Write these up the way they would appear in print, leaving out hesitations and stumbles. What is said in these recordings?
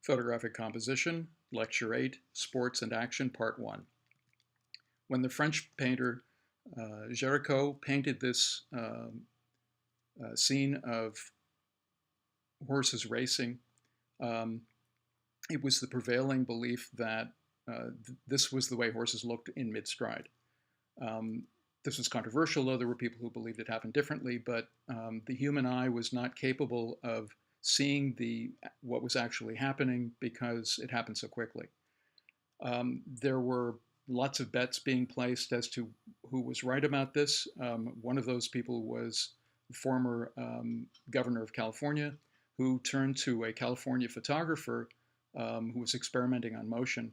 Photographic Composition, Lecture 8, Sports and Action, Part 1. When the French painter Géricault painted this scene of horses racing, it was the prevailing belief that this was the way horses looked in mid-stride. This was controversial, though there were people who believed it happened differently, but the human eye was not capable of seeing what was actually happening because it happened so quickly. There were lots of bets being placed as to who was right about this. One of those people was the former governor of California, who turned to a California photographer who was experimenting on motion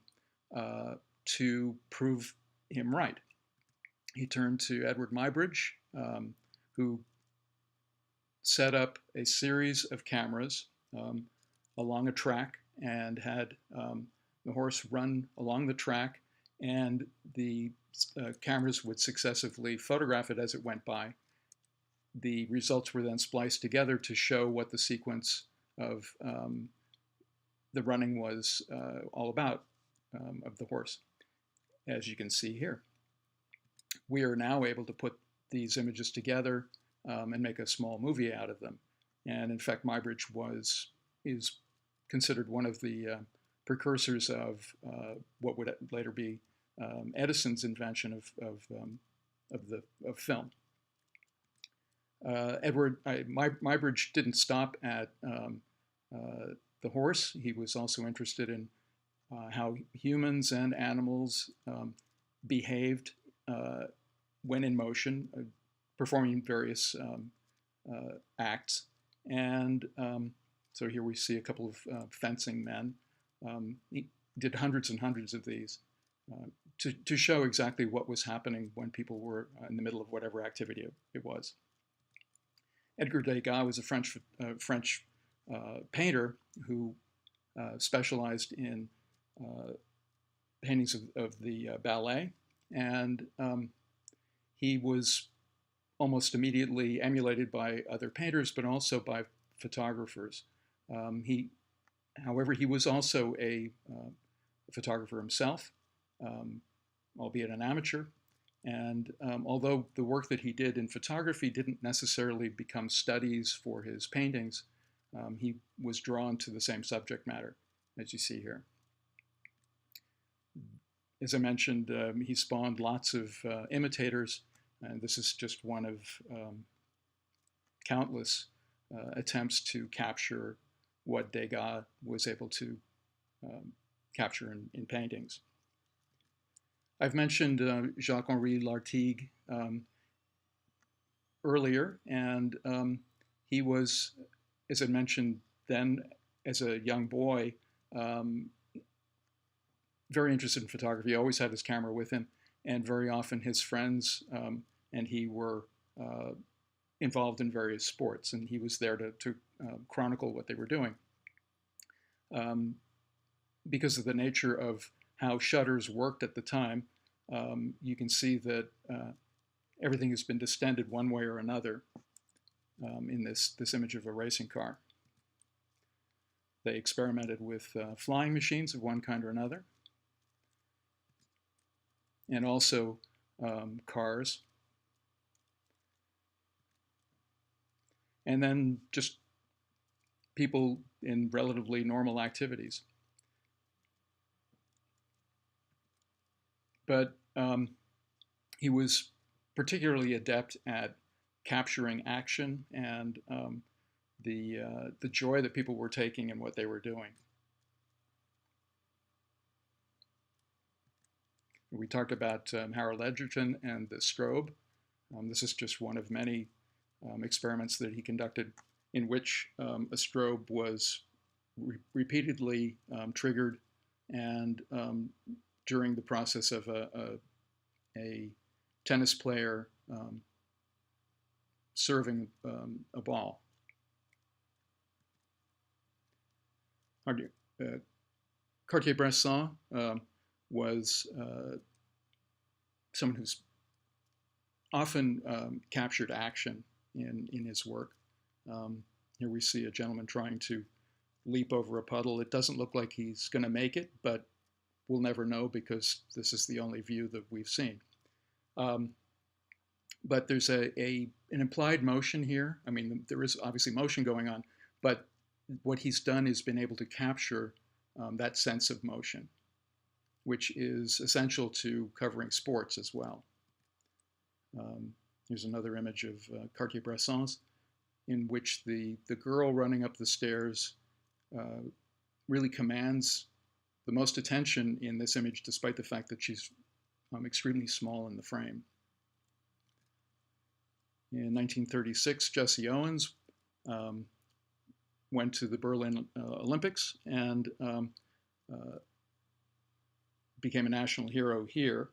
to prove him right. He turned to Edward Muybridge, who set up a series of cameras along a track and had the horse run along the track, and the cameras would successively photograph it as it went by. The results were then spliced together to show what the sequence of the running was all about of the horse, as you can see here. We are now able to put these images together and make a small movie out of them. And in fact, Muybridge is considered one of the precursors of what would later be Edison's invention of film. Muybridge didn't stop at the horse. He was also interested in how humans and animals behaved when in motion, performing various acts. And so here we see a couple of fencing men. He did hundreds and hundreds of these to show exactly what was happening when people were in the middle of whatever activity it was. Edgar Degas was a French painter who specialized in paintings of the ballet, and he was almost immediately emulated by other painters, but also by photographers. However, he was also a photographer himself, albeit an amateur. And although the work that he did in photography didn't necessarily become studies for his paintings, he was drawn to the same subject matter, as you see here. As I mentioned, he spawned lots of imitators, and this is just one of countless attempts to capture what Degas was able to capture in paintings. I've mentioned Jacques-Henri Lartigue earlier, and he was, as I mentioned then, as a young boy, very interested in photography. He always had his camera with him, and very often his friends and he were involved in various sports, and he was there to chronicle what they were doing. Because of the nature of how shutters worked at the time, you can see that everything has been distended one way or another in this image of a racing car. They experimented with flying machines of one kind or another, and also cars. And then just people in relatively normal activities. But he was particularly adept at capturing action and the joy that people were taking in what they were doing. We talked about Harold Edgerton and the strobe. This is just one of many experiments that he conducted in which a strobe was repeatedly triggered, and during the process of a tennis player serving a ball. Cartier-Bresson was someone who's often captured action in his work. Here we see a gentleman trying to leap over a puddle. It doesn't look like he's going to make it, but we'll never know because this is the only view that we've seen. But there's an implied motion here. I mean, there is obviously motion going on, but what he's done is been able to capture that sense of motion, which is essential to covering sports as well. Here's another image of Cartier-Bresson, in which the girl running up the stairs really commands the most attention in this image, despite the fact that she's extremely small in the frame. In 1936, Jesse Owens went to the Berlin Olympics and became a national hero here,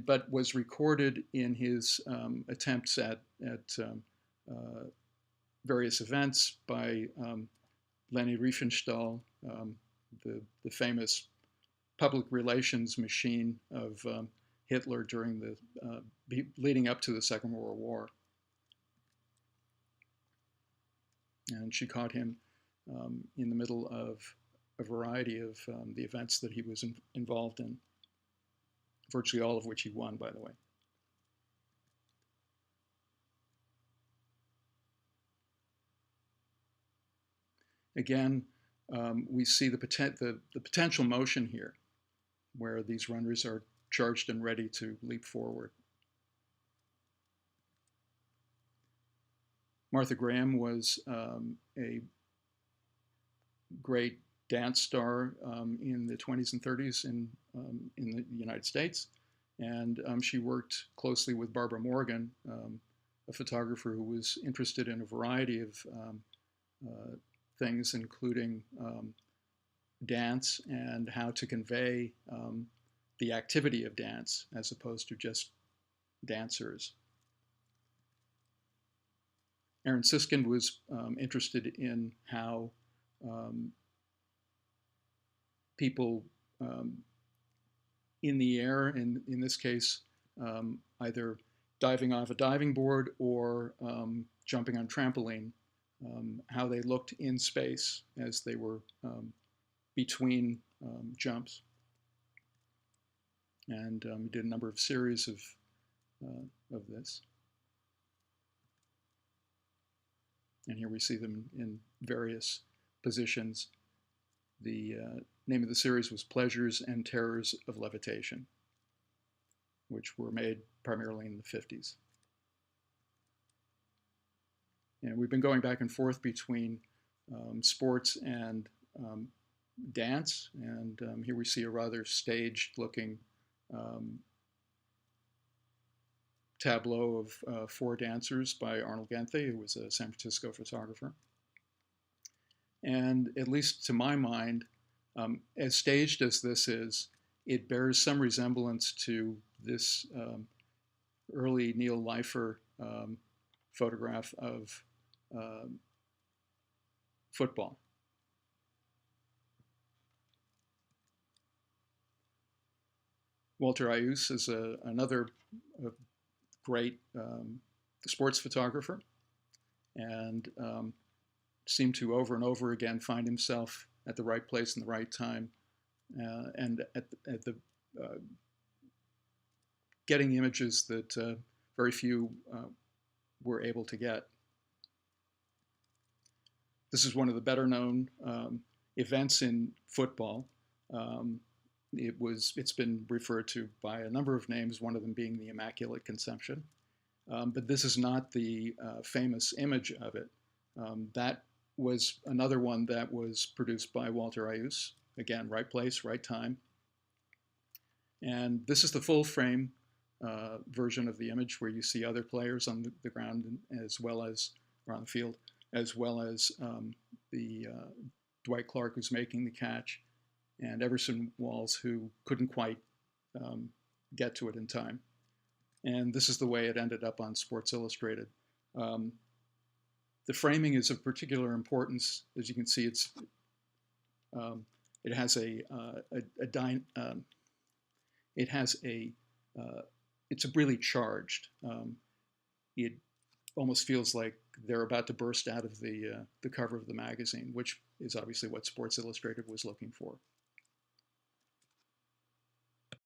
but was recorded in his attempts at various events by Leni Riefenstahl, the famous public relations machine of Hitler during the leading up to the Second World War. And she caught him in the middle of a variety of the events that he was involved in, virtually all of which he won, by the way. Again, we see the potential motion here, where these runners are charged and ready to leap forward. Martha Graham was a great dance star in the 20s and 30s in the United States. And she worked closely with Barbara Morgan, a photographer who was interested in a variety of things, including dance and how to convey the activity of dance as opposed to just dancers. Aaron Siskind was interested in how people in the air, in this case, either diving off a diving board or jumping on trampoline, how they looked in space as they were between jumps. And we did a number of series of this. And here we see them in various positions. The name of the series was Pleasures and Terrors of Levitation, which were made primarily in the 50s. And we've been going back and forth between sports and dance. And here we see a rather staged looking tableau of 4 dancers by Arnold Genthe, who was a San Francisco photographer. And at least to my mind, as staged as this is, it bears some resemblance to this early Neil Leifer photograph of football. Walter Ayus is another great sports photographer, and seemed to over and over again find himself at the right place in the right time, and at the getting images that very few were able to get. This is one of the better known events in football. It's been referred to by a number of names, one of them being the Immaculate Conception. But this is not the famous image of it. That was another one that was produced by Walter Ayus. Again, right place, right time. And this is the full frame version of the image, where you see other players on the ground as well as, or on the field, as well as the Dwight Clark, who's making the catch, and Everson Walls, who couldn't quite get to it in time. And this is the way it ended up on Sports Illustrated. The framing is of particular importance. As you can see, it's really charged. It almost feels like they're about to burst out of the cover of the magazine, which is obviously what Sports Illustrated was looking for.